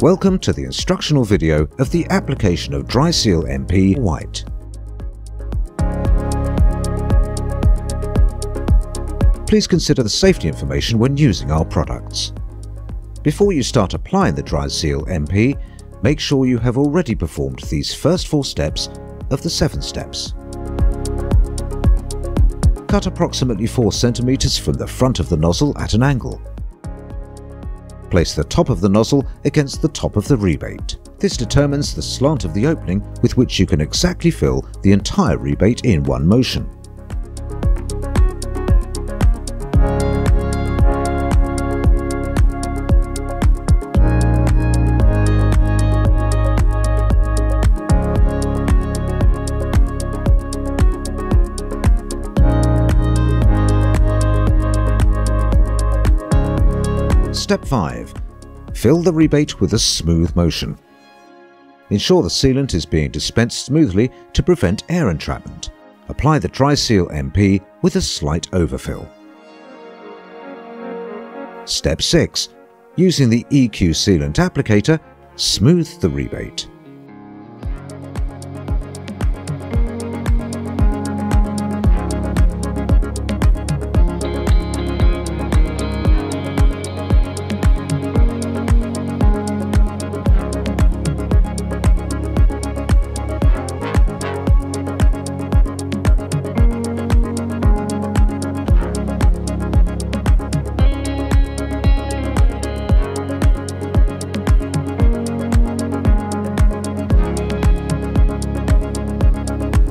Welcome to the instructional video of the application of Dry Seal MP White. Please consider the safety information when using our products. Before you start applying the Dry Seal MP, make sure you have already performed these first 4 steps of the 7 steps. Cut approximately 4 cm from the front of the nozzle at an angle. Place the top of the nozzle against the top of the rebate. This determines the slant of the opening with which you can exactly fill the entire rebate in one motion. Step 5. Fill the rebate with a smooth motion. Ensure the sealant is being dispensed smoothly to prevent air entrapment. Apply the Dry Seal MP with a slight overfill. Step 6. Using the EQ sealant applicator, smooth the rebate.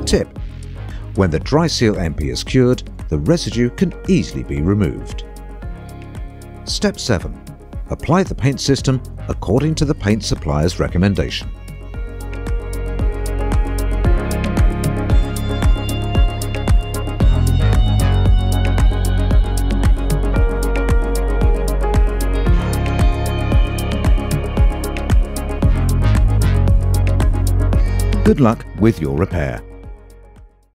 Tip: when the Dry Seal MP is cured, the residue can easily be removed. Step 7. Apply the paint system according to the paint supplier's recommendation. Good luck with your repair.